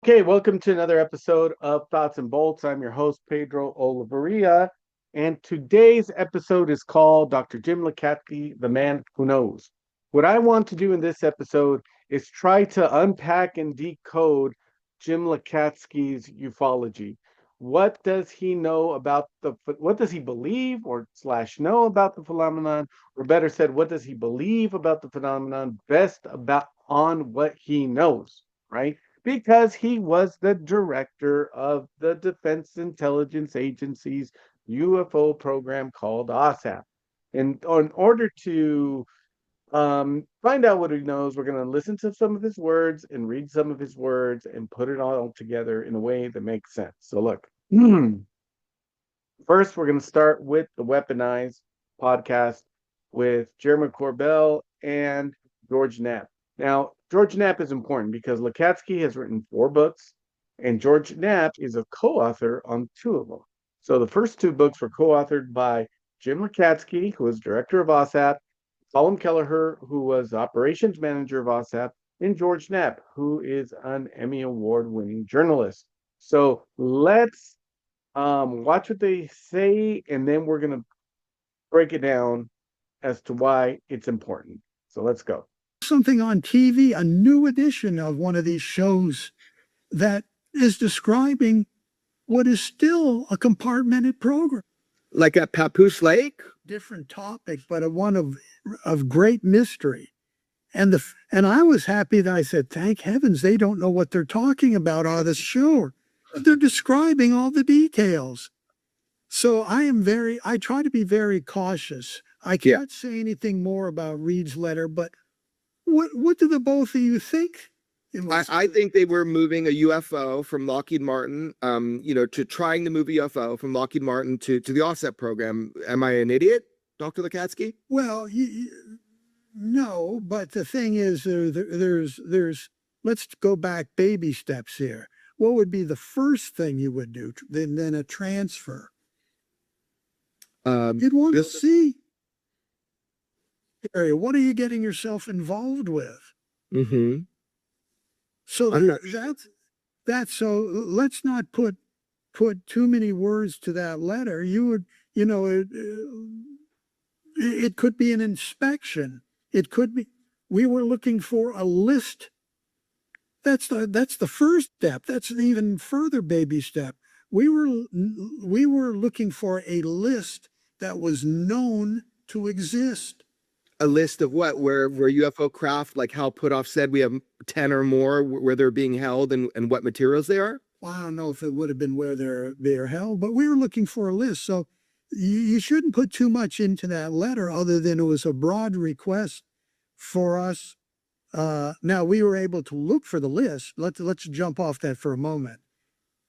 Okay, welcome to another episode of Thoughts and Bolts. I'm your host, Pedro Olivaria, and today's episode is called Dr. Jim Lacatski, the Man Who Knows. What I want to do in this episode is try to unpack and decode Jim Lacatski's ufology. What does he know about what does he believe or slash know about the phenomenon? Or better said, what does he believe about the phenomenon best about on what he knows, right? Because he was the director of the Defense Intelligence Agency's UFO program called OSAP. And in order to find out what he knows, we're going to listen to some of his words and read some of his words and put it all together in a way that makes sense. So, look, first, we're going to start with the Weaponized podcast with Jeremy Corbell and George Knapp. Now, George Knapp is important because Lacatski has written 4 books, and George Knapp is a co-author on 2 of them. So the first 2 books were co-authored by Jim Lacatski, who was director of OSAP, Colin Kelleher, who was operations manager of OSAP, and George Knapp, who is an Emmy Award-winning journalist. So let's watch what they say, and then we're going to break it down as to why it's important. So let's go. Something on TV, a new edition of one of these shows that is describing what is still a compartmented program. Like at Papoose Lake? Different topic, but one of great mystery. And I was happy that I said, thank heavens they don't know what they're talking about on this show. They're describing all the details. So I try to be very cautious. I can't say anything more about Reed's letter, but what do the both of you think? I think they were moving a UFO from Lockheed Martin, to trying to move a UFO from Lockheed Martin to the OSAP program. Am I an idiot, Dr. Lacatski? Well, no, but the thing is, let's go back baby steps here. What would be the first thing you would do then a transfer? You'd want to see. What are you getting yourself involved with? Mm-hmm. So that's so let's not put too many words to that letter. It could be an inspection. It could be we were looking for a list. That's the first step. That's an even further baby step. We were looking for a list that was known to exist. A list of what? Where UFO craft, like Hal Puthoff said, we have 10 or more where they're being held and what materials they are? Well, I don't know if it would have been where they're held, but we were looking for a list. So you shouldn't put too much into that letter other than it was a broad request for us. Now, we were able to look for the list. Let's jump off that for a moment.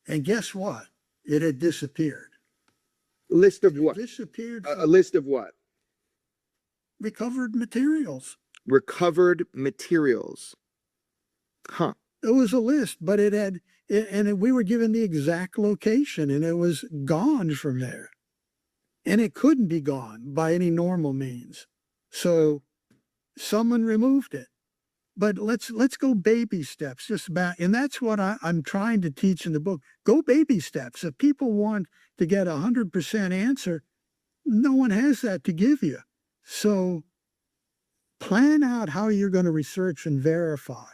And guess what? It had disappeared. List of what? Disappeared. A list of what? Recovered materials. Recovered materials. Huh. It was a list, but we were given the exact location, and it was gone from there. And it couldn't be gone by any normal means. So someone removed it. But let's go baby steps, and that's what I'm trying to teach in the book. Go baby steps. If people want to get 100% answer, no one has that to give you. So plan out how you're going to research and verify,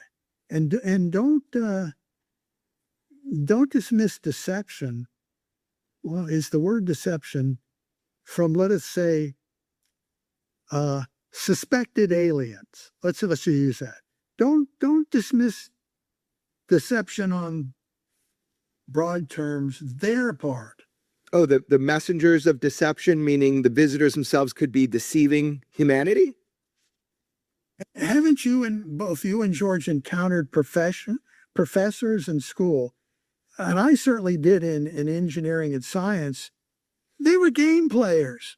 and don't dismiss deception. Well, is the word deception from, let us say, suspected aliens? Let's use that. Don't dismiss deception on broad terms. Their part. Oh, the messengers of deception, meaning the visitors themselves could be deceiving humanity? Haven't both you and George encountered professors in school? And I certainly did in engineering and science. They were game players.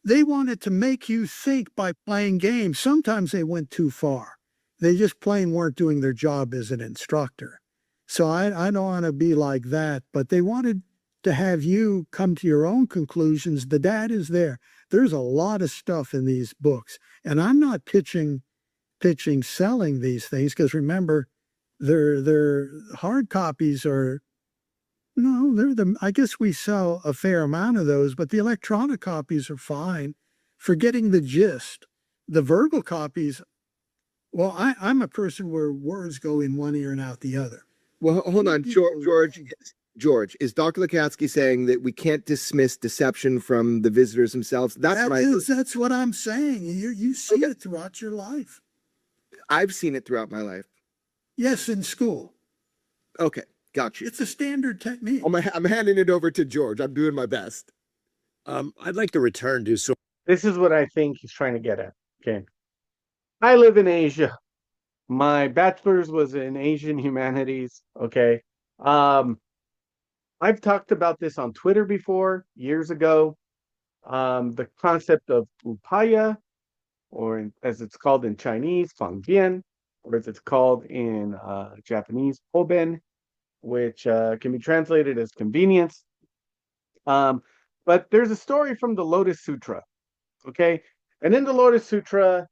They wanted to make you think by playing games. Sometimes they went too far. They just plain weren't doing their job as an instructor. So I don't want to be like that, but they wanted to have you come to your own conclusions. The data is there. There's a lot of stuff in these books. And I'm not selling these things, because remember, Their hard copies are no, I guess we sell a fair amount of those, but the electronic copies are fine for getting the gist. The verbal copies, well, I'm a person where words go in one ear and out the other. Well, hold on, George, is Dr. Lacatski saying that we can't dismiss deception from the visitors themselves? That's what I'm saying. You see it throughout your life. I've seen it throughout my life. Yes, in school. Okay, got you. It's a standard technique. I'm handing it over to George. I'm doing my best. I'd like to return to so This is what I think he's trying to get at. Okay. I live in Asia. My bachelor's was in Asian humanities. Okay. I've talked about this on Twitter before, years ago. The concept of upaya, or as it's called in Chinese, fangbian, or as it's called in Japanese, hoben, which can be translated as convenience. But there's a story from the Lotus Sutra, okay? And in the Lotus Sutra,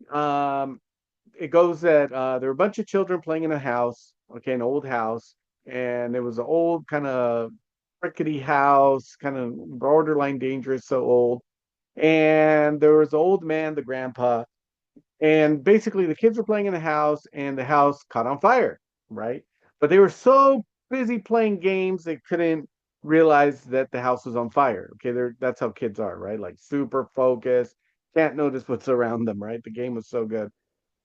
it goes that there were a bunch of children playing in a house, okay, an old house, and it was an old kind of rickety house, kind of borderline dangerous, so old. And there was the old man, the grandpa, and basically the kids were playing in the house, and the house caught on fire, right? But they were so busy playing games they couldn't realize that the house was on fire. Okay, that's how kids are, right? Like super focused, can't notice what's around them, right? The game was so good.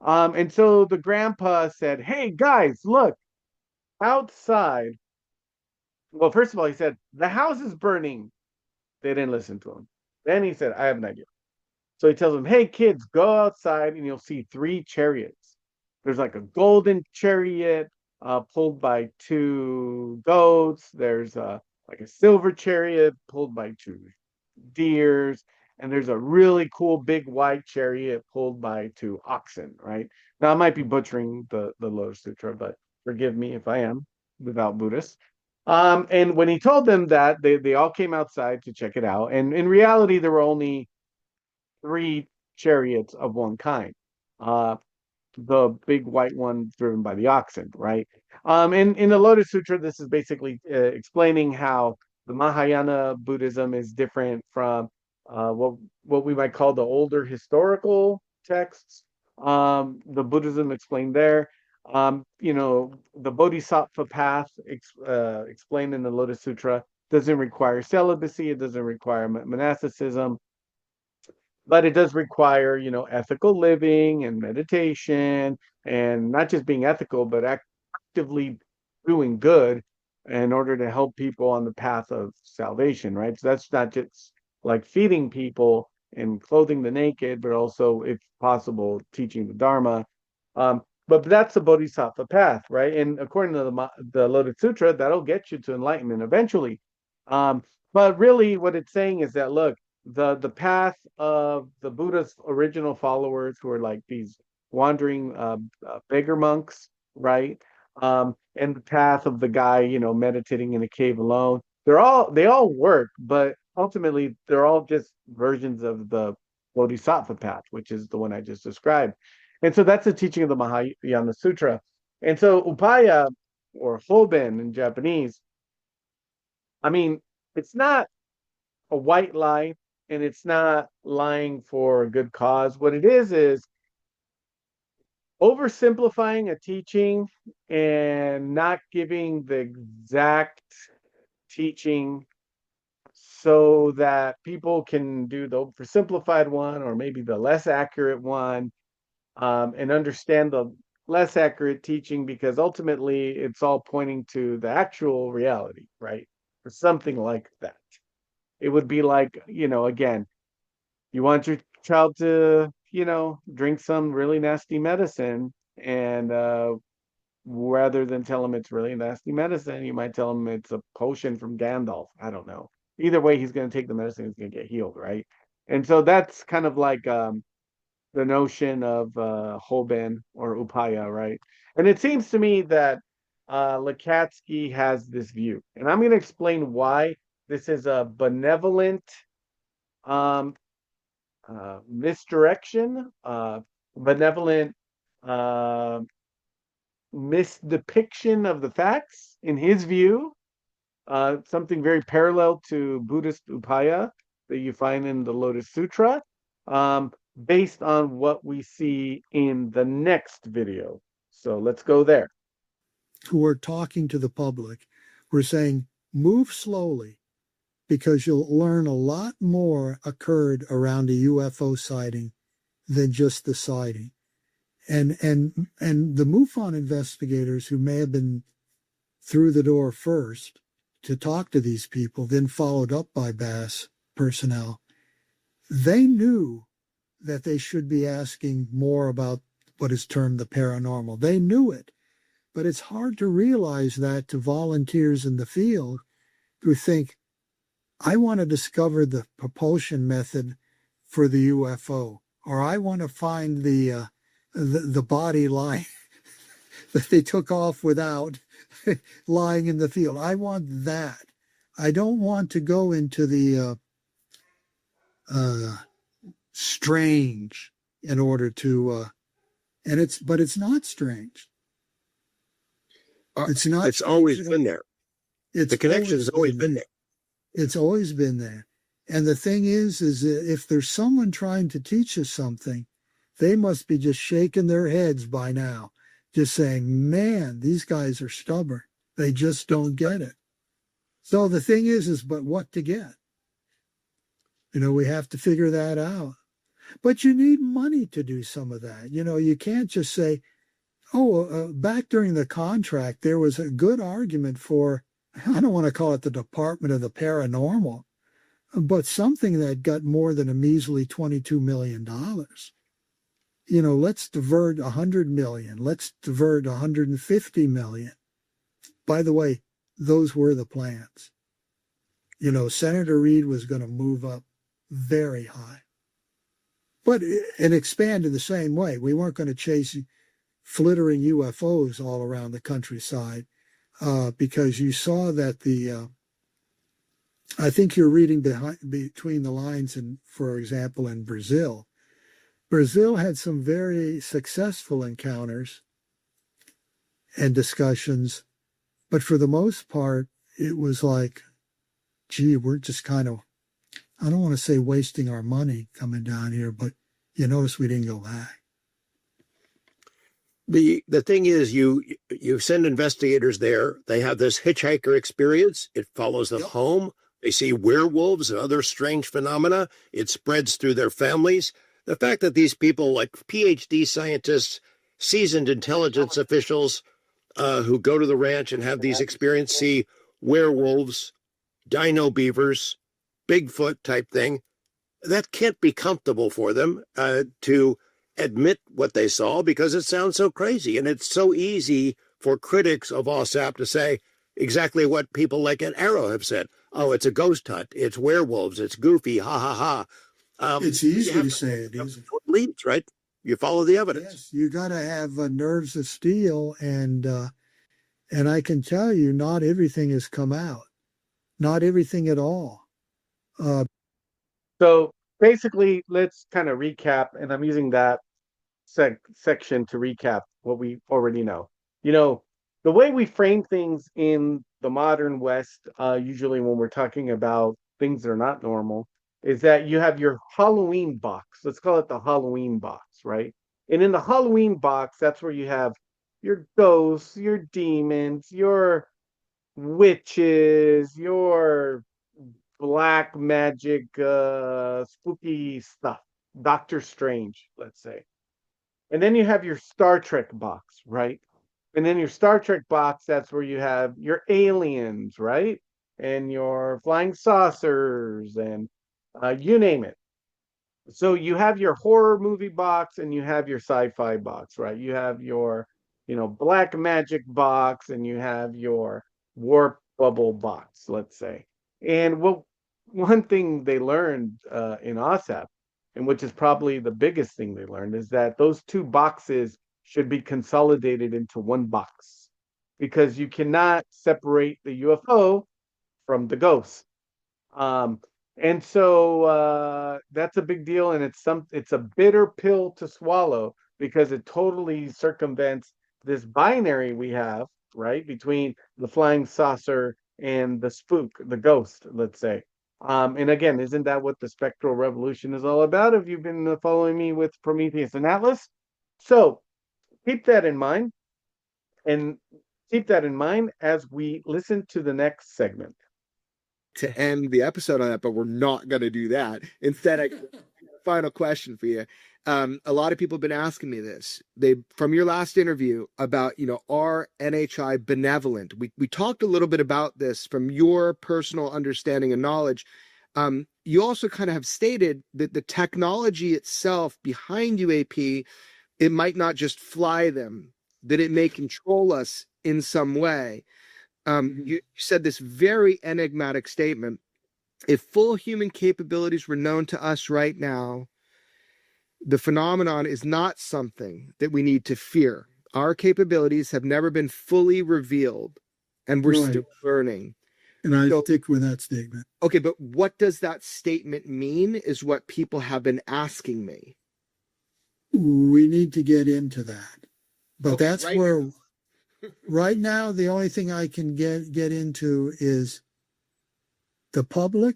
And so the grandpa said, "Hey guys, look outside." Well, first of all, he said, "The house is burning." They didn't listen to him. Then he said, "I have an idea." So he tells them, "Hey kids, go outside and you'll see three chariots. There's like a golden chariot pulled by two goats. There's like a silver chariot pulled by two deers, and there's a really cool big white chariot pulled by two oxen." Right now, I might be butchering the Lotus Sutra, but forgive me if I am, without Buddhist. And when he told them that, they all came outside to check it out. And in reality, there were only three chariots of one kind. Uh, the big white one driven by the oxen, right? And in the Lotus Sutra, this is basically explaining how the Mahayana Buddhism is different from what we might call the older historical texts. The Buddhism explained there. The Bodhisattva path explained in the Lotus Sutra doesn't require celibacy. It doesn't require monasticism, but it does require, ethical living and meditation, and not just being ethical, but actively doing good in order to help people on the path of salvation, right? So that's not just like feeding people and clothing the naked, but also, if possible, teaching the Dharma. But that's the Bodhisattva path, right? And according to the Lotus Sutra, that'll get you to enlightenment eventually. But really, what it's saying is that, look, the path of the Buddha's original followers, who are like these wandering beggar monks, right? And the path of the guy, meditating in a cave alone. They all work, but ultimately they're all just versions of the Bodhisattva path, which is the one I just described. And so that's the teaching of the Mahayana Sutra. And so upaya, or hoben in Japanese, I mean, it's not a white lie, and it's not lying for a good cause. What it is oversimplifying a teaching and not giving the exact teaching so that people can do the oversimplified one, or maybe the less accurate one, and understand the less accurate teaching, because ultimately it's all pointing to the actual reality, right? Or something like that. It would be like, again, you want your child to, drink some really nasty medicine, and rather than tell him it's really nasty medicine, you might tell him it's a potion from Gandalf. I don't know. Either way, he's going to take the medicine, he's going to get healed, right? And so that's kind of like the notion of Hoben or Upaya, right? And it seems to me that Lacatski has this view. And I'm going to explain why this is a benevolent um, misdirection, benevolent misdepiction of the facts, in his view, something very parallel to Buddhist upaya that you find in the Lotus Sutra, based on what we see in the next video. So let's go there. Who are talking to the public, we're saying, move slowly, because you'll learn a lot more occurred around a UFO sighting than just the sighting. And the MUFON investigators, who may have been through the door first to talk to these people, then followed up by BAS personnel, they knew that they should be asking more about what is termed the paranormal. They knew it, but it's hard to realize that to volunteers in the field who think, I want to discover the propulsion method for the UFO, or I want to find the body lying that they took off without lying in the field. I want that. I don't want to go into the strange in order to, but it's not strange. It's not. It's always been there. The connection has always been there. It's always been there. And the thing is that if there's someone trying to teach us something, they must be just shaking their heads by now, just saying, man, these guys are stubborn. They just don't get it. So the thing is but what to get? We have to figure that out. But you need money to do some of that. You can't just say, back during the contract, there was a good argument for, I don't want to call it the Department of the Paranormal, but something that got more than a measly $22 million. Let's divert 100 million. Let's divert 150 million. By the way, those were the plans. Senator Reid was going to move up very high, and expand in the same way. We weren't going to chase flittering UFOs all around the countryside, because you saw that I think you're reading between the lines, for example, in Brazil. Brazil had some very successful encounters and discussions, but for the most part, it was like, gee, we're just kind of, I don't want to say wasting our money coming down here, but you notice we didn't go back. The thing is, you send investigators there. They have this hitchhiker experience. It follows them home. They see werewolves and other strange phenomena. It spreads through their families. The fact that these people, like PhD scientists, seasoned intelligence officials who go to the ranch and have these experiences, see werewolves, dino beavers, Bigfoot type thing, that can't be comfortable for them to admit what they saw, because it sounds so crazy. And it's so easy for critics of AAWSAP to say exactly what people like at Arrow have said. Oh, it's a ghost hunt. It's werewolves. It's goofy. Ha, ha, ha. It's easy to say it, isn't it? It leads, right? You follow the evidence. Yes, you got to have nerves of steel, and I can tell you, not everything has come out. Not everything at all. So basically, let's kind of recap, and I'm using that section to recap what we already know. The way we frame things in the modern West, usually when we're talking about things that are not normal, is that you have your Halloween box. Let's call it the Halloween box, right? And in the Halloween box, that's where you have your ghosts, your demons, your witches, your black magic, spooky stuff, Doctor Strange, let's say. And then you have your Star Trek box, right? And then your Star Trek box, that's where you have your aliens, right? And your flying saucers and you name it. So you have your horror movie box and you have your sci-fi box, right? You have your, black magic box and you have your warp bubble box, let's say. And one thing they learned in AAWSAP, and which is probably the biggest thing they learned, is that those two boxes should be consolidated into one box, because you cannot separate the UFO from the ghost. And so that's a big deal, and it's a bitter pill to swallow, because it totally circumvents this binary we have, right, between the flying saucer and the spook, the ghost, let's say. And again, isn't that what the spectral revolution is all about? If you've been following me with Prometheus and Atlas, so keep that in mind, and keep that in mind as we listen to the next segment. To end the episode on that, but we're not going to do that. Instead, I final question for you. A lot of people have been asking me this. They, from your last interview about, are NHI benevolent? We talked a little bit about this from your personal understanding and knowledge. You also kind of have stated that the technology itself behind UAP, it might not just fly them, that it may control us in some way. You said this very enigmatic statement. If full human capabilities were known to us right now, the phenomenon is not something that we need to fear. Our capabilities have never been fully revealed, and we're still learning. And I stick with that statement. Okay, but what does that statement mean is what people have been asking me. We need to get into that. But Okay, that's where, right now, the only thing I can get into is the public.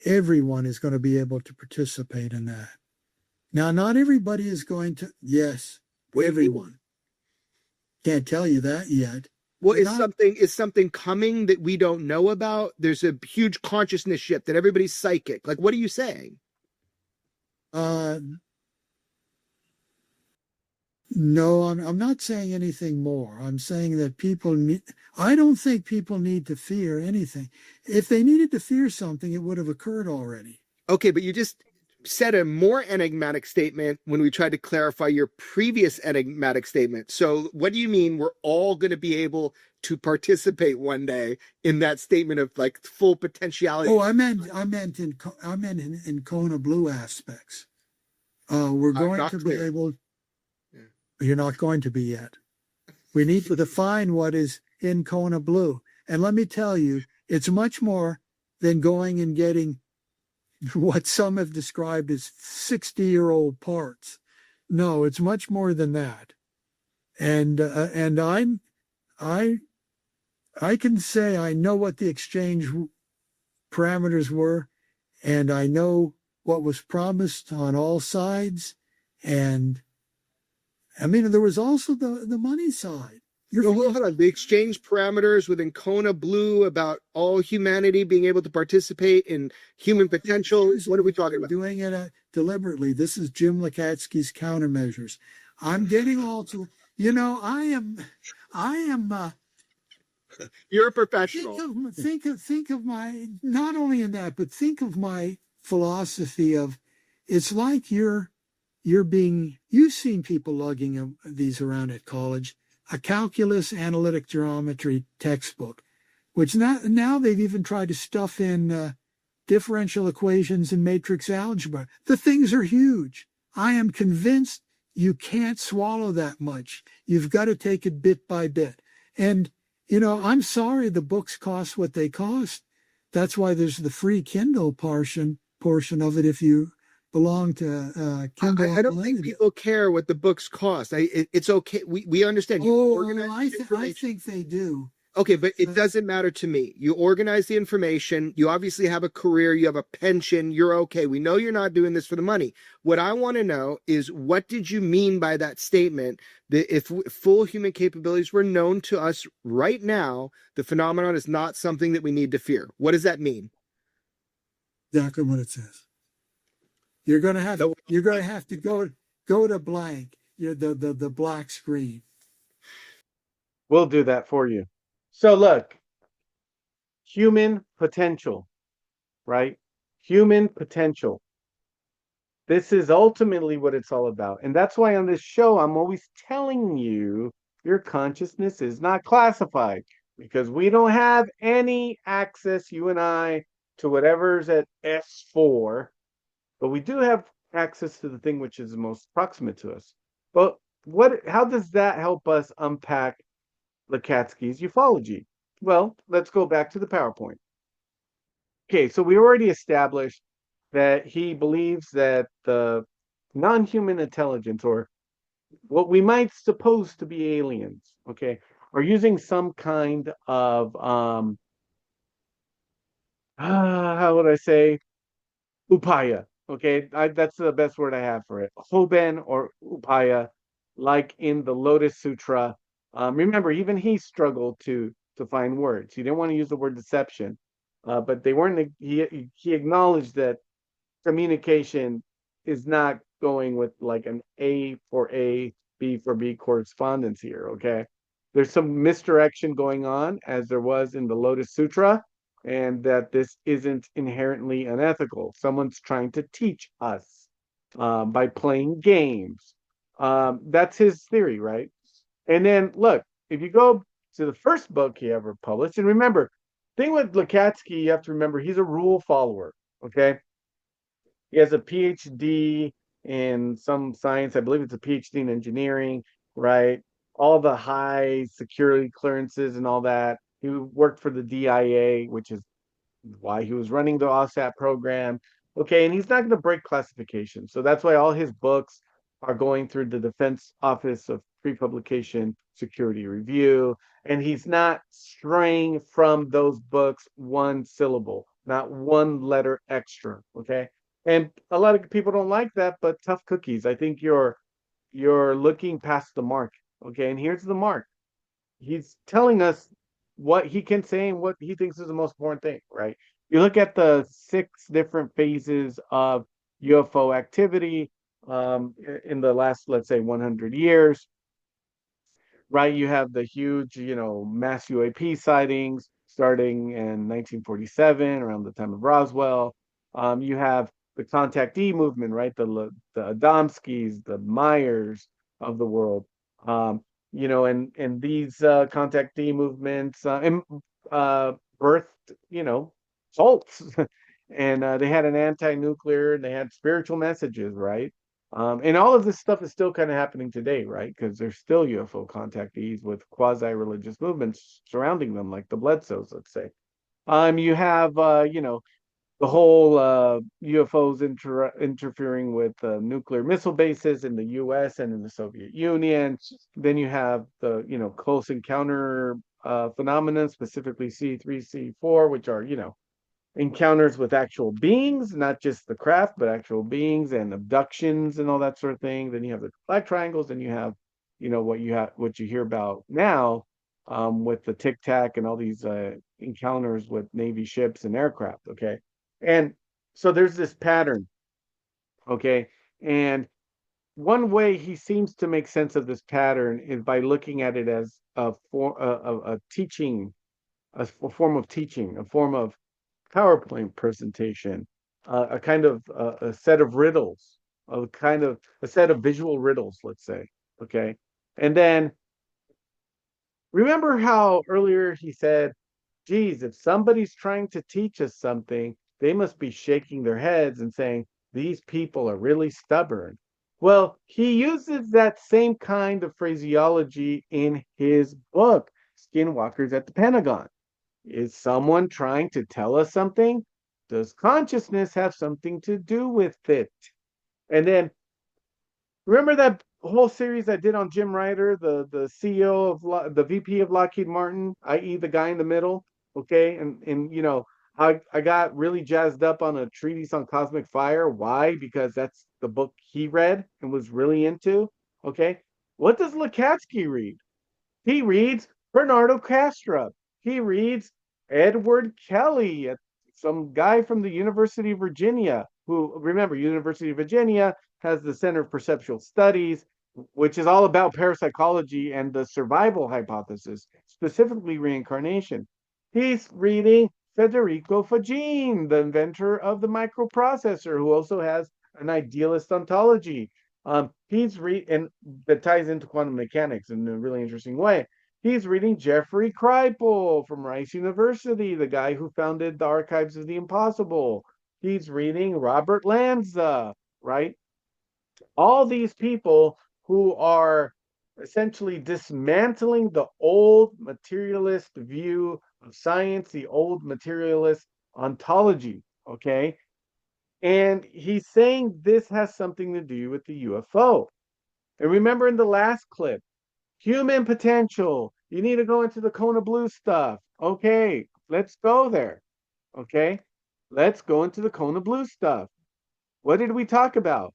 Everyone is going to be able to participate in that. Now, not everybody is going to, yes, everyone. Can't tell you that yet. Well, is something coming that we don't know about? There's a huge consciousness shift that everybody's psychic. Like, what are you saying? No, I'm not saying anything more. I'm saying that I don't think people need to fear anything. If they needed to fear something, it would have occurred already. Okay, but you just said a more enigmatic statement when we tried to clarify your previous enigmatic statement. So what do you mean we're all going to be able to participate one day in that statement of like full potentiality? Oh, I meant in Kona Blue aspects. We're going to be able. You're not going to be yet. We need to define what is in Kona Blue. And let me tell you, it's much more than going and getting what some have described as 60-year-old parts. No, it's much more than that. And I can say I know what the exchange parameters were, and I know what was promised on all sides. And I mean, there was also the money side. Hold on. The exchange parameters within Kona Blue about all humanity being able to participate in human potential. What are we talking about? Doing it deliberately. This is Jim Lacatski's countermeasures. I'm getting all to, I am. You're a professional. Think of my, not only in that, but think of my philosophy of, it's like you've seen people lugging these around at college, a calculus analytic geometry textbook, which now they've even tried to stuff in differential equations and matrix algebra. The things are huge. I am convinced you can't swallow that much. You've got to take it bit by bit. And, I'm sorry the books cost what they cost. That's why there's the free Kindle portion of it if you belong to Kindle. I don't think people care what the books cost. It's okay. We understand. I think they do. Okay, but it doesn't matter to me. You organize the information. You obviously have a career. You have a pension. You're okay. We know you're not doing this for the money. What I want to know is, what did you mean by that statement that if full human capabilities were known to us right now, the phenomenon is not something that we need to fear? What does that mean? Exactly what it says. You're going to have to go to blank. The black screen. We'll do that for you. So look, human potential, right? Human potential. This is ultimately what it's all about. And that's why on this show, I'm always telling you your consciousness is not classified, because we don't have any access, you and I, to whatever's at S4, but we do have access to the thing which is the most proximate to us. But how does that help us unpack Lacatski's ufology? Well, let's go back to the PowerPoint. Okay, so we already established that he believes that the non-human intelligence, or what we might suppose to be aliens, okay, are using some kind of how would I say, upaya. Okay, that's the best word I have for it. Hoben or upaya, like in the Lotus Sutra. Remember, even he struggled to find words. He didn't want to use the word deception, but they weren't. He acknowledged that communication is not going with like an A for A, B for B correspondence here. Okay, there's some misdirection going on, as there was in the Lotus Sutra, and that this isn't inherently unethical. Someone's trying to teach us by playing games. That's his theory, right? And then look, if you go to the first book he ever published, and remember, thing with Lacatski, you have to remember he's a rule follower. Okay, he has a PhD in some science. I believe it's a PhD in engineering, right? All the high security clearances and all that. He worked for the DIA, which is why he was running the AAWSAP program. Okay, and he's not going to break classification. So that's why all his books are going through the Defense Office of Pre-Publication Security Review. And he's not straying from those books one syllable, not one letter extra. Okay. And a lot of people don't like that, but tough cookies. I think you're looking past the mark. Okay. And here's the mark. He's telling us what he can say and what he thinks is the most important thing, right? You look at the 6 different phases of UFO activity in the last, let's say, 100 years, right? You have the huge, mass UAP sightings starting in 1947, around the time of Roswell. You have the contactee movement, right? The Adamskis, the Myers of the world. And these contactee movements birthed, cults, and they had an anti-nuclear, and they had spiritual messages, right? And all of this stuff is still kind of happening today, right? Because there's still UFO contactees with quasi-religious movements surrounding them, like the Bledsoes, let's say. You have, the whole UFOs interfering with nuclear missile bases in the U.S. and in the Soviet Union. Then you have the, close encounter phenomena, specifically C3, C4, which are, encounters with actual beings, not just the craft, but actual beings and abductions and all that sort of thing. Then you have the black triangles, and you have, what you hear about now with the Tic Tac and all these encounters with Navy ships and aircraft. Okay, and so there's this pattern. Okay, and one way he seems to make sense of this pattern is by looking at it as a teaching, a form of teaching, a form of PowerPoint presentation, a kind of a set of riddles, a kind of a set of visual riddles, let's say. Okay. And then remember how earlier he said, geez, if somebody's trying to teach us something, they must be shaking their heads and saying, these people are really stubborn. Well, he uses that same kind of phraseology in his book, Skinwalkers at the Pentagon. Is someone trying to tell us something? Does consciousness have something to do with it? And then remember that whole series I did on Jim Ryder, the CEO of the VP of Lockheed Martin, i.e., the guy in the middle. Okay, and I got really jazzed up on a treatise on cosmic fire. Why? Because that's the book he read and was really into. Okay, what does Lacatski read? He reads Bernardo Castro. He reads Edward Kelly, some guy from the University of Virginia, who, remember, University of Virginia has the Center of Perceptual Studies, which is all about parapsychology and the survival hypothesis, specifically reincarnation. He's reading Federico Fagin, the inventor of the microprocessor, who also has an idealist ontology. And that ties into quantum mechanics in a really interesting way. He's reading Jeffrey Kripal from Rice University, the guy who founded the Archives of the Impossible. He's reading Robert Lanza, right? All these people who are essentially dismantling the old materialist view of science, the old materialist ontology, okay? And he's saying this has something to do with the UFO. And remember in the last clip, human potential. You need to go into the Kona Blue stuff. Okay, let's go there. Okay, let's go into the Kona Blue stuff. What did we talk about?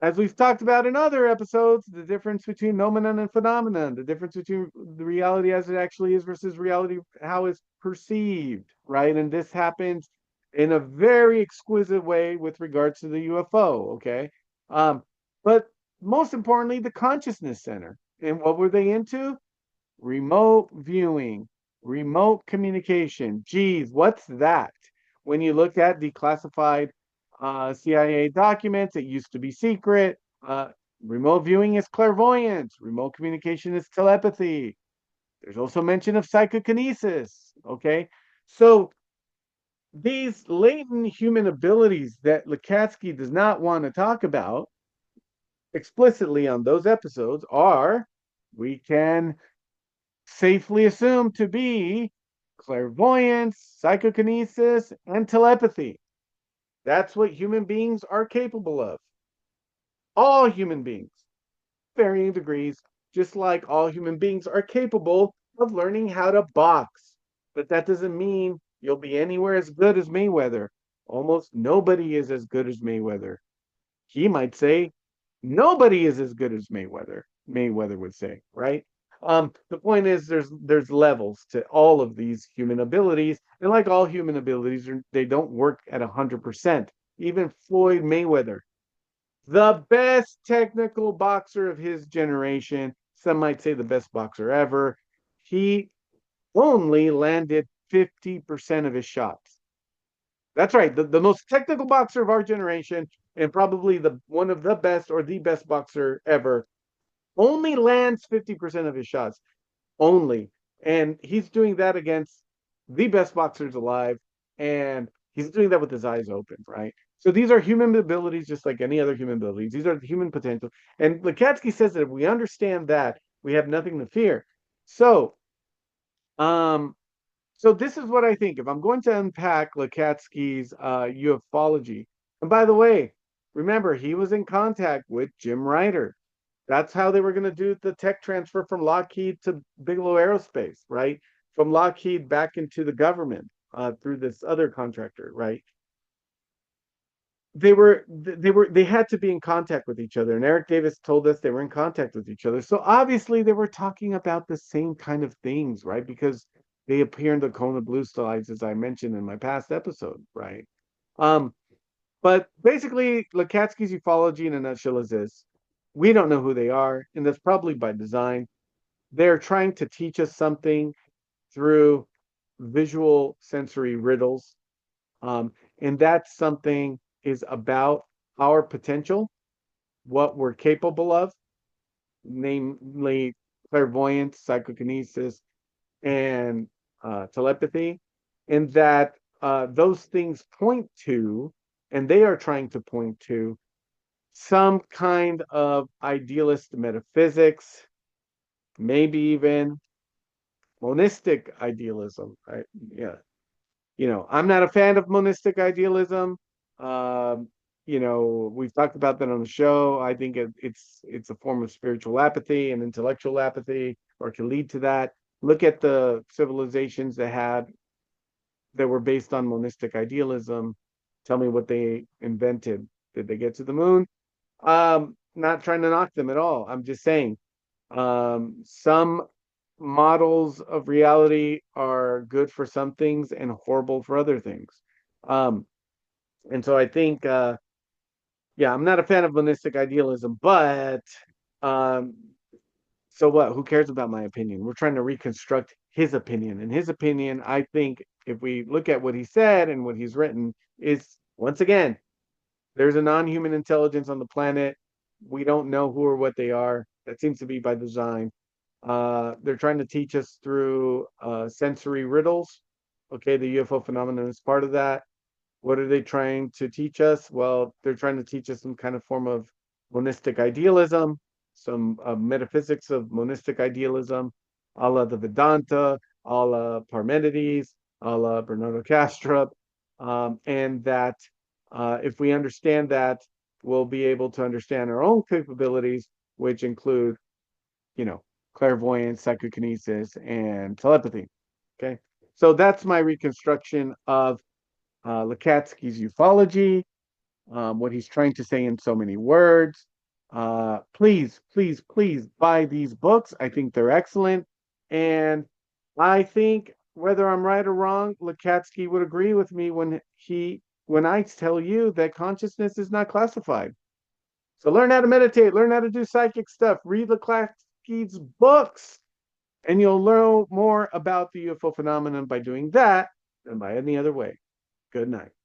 As we've talked about in other episodes, the difference between nomenon and phenomenon, the difference between the reality as it actually is versus reality how it's perceived, right? And this happens in a very exquisite way with regards to the UFO, okay? But most importantly, the consciousness center. And what were they into? Remote viewing, remote communication. Geez, what's that? When you look at declassified CIA documents, it used to be secret. Remote viewing is clairvoyance. Remote communication is telepathy. There's also mention of psychokinesis. Okay, so these latent human abilities that Lacatski does not want to talk about explicitly on those episodes are, we can safely assumed to be clairvoyance, psychokinesis, and telepathy. That's what human beings are capable of. All human beings, varying degrees, just like all human beings are capable of learning how to box. But that doesn't mean you'll be anywhere as good as Mayweather. Almost nobody is as good as Mayweather. He might say, nobody is as good as Mayweather. Mayweather would say, right? The point is, there's levels to all of these human abilities, and like all human abilities, they don't work at 100%. Even Floyd Mayweather, the best technical boxer of his generation, some might say the best boxer ever, he only landed 50% of his shots. That's right, the most technical boxer of our generation, and probably the one of the best or the best boxer ever, only lands 50% of his shots. Only. And he's doing that against the best boxers alive. And he's doing that with his eyes open, right? So these are human abilities, just like any other human abilities. These are the human potential. And Lacatski says that if we understand that, we have nothing to fear. So, um, so this is what I think. If I'm going to unpack Lacatski's ufology, and by the way, remember he was in contact with Jim Ryder. That's how they were going to do the tech transfer from Lockheed to Bigelow Aerospace, right? From Lockheed back into the government through this other contractor, right? They had to be in contact with each other, and Eric Davis told us they were in contact with each other. So obviously they were talking about the same kind of things, right? Because they appear in the Kona Blue slides, as I mentioned in my past episode, right? Um, but basically, Lacatski's ufology in a nutshell is this: we don't know who they are, and that's probably by design. They're trying to teach us something through visual sensory riddles, and that something is about our potential, what we're capable of, namely clairvoyance, psychokinesis, and telepathy, and that those things point to, and they are trying to point to, some kind of idealist metaphysics, maybe even monistic idealism. Yeah, I'm not a fan of monistic idealism. Um, we've talked about that on the show. I think it's a form of spiritual apathy and intellectual apathy, or can lead to that. Look at the civilizations that were based on monistic idealism. Tell me what they invented. Did they get to the moon? Not trying to knock them at all. I'm just saying, some models of reality are good for some things and horrible for other things. Um, and so I think, yeah, I'm not a fan of monistic idealism, but um, so what? Who cares about my opinion? We're trying to reconstruct his opinion. And his opinion, I think, if we look at what he said and what he's written, is once again, there's a non-human intelligence on the planet. We don't know who or what they are. That seems to be by design. They're trying to teach us through sensory riddles. Okay, the UFO phenomenon is part of that. What are they trying to teach us? Well, they're trying to teach us some kind of form of monistic idealism, some metaphysics of monistic idealism, a la the Vedanta, a la Parmenides, a la Bernardo Castro, and that if we understand that, we'll be able to understand our own capabilities, which include, clairvoyance, psychokinesis, and telepathy. Okay. So that's my reconstruction of Lacatski's ufology, what he's trying to say in so many words. Please, please, please buy these books. I think they're excellent. And I think whether I'm right or wrong, Lacatski would agree with me when I tell you that consciousness is not classified. So learn how to meditate, learn how to do psychic stuff, read Lacatski's books, and you'll learn more about the UFO phenomenon by doing that than by any other way. Good night.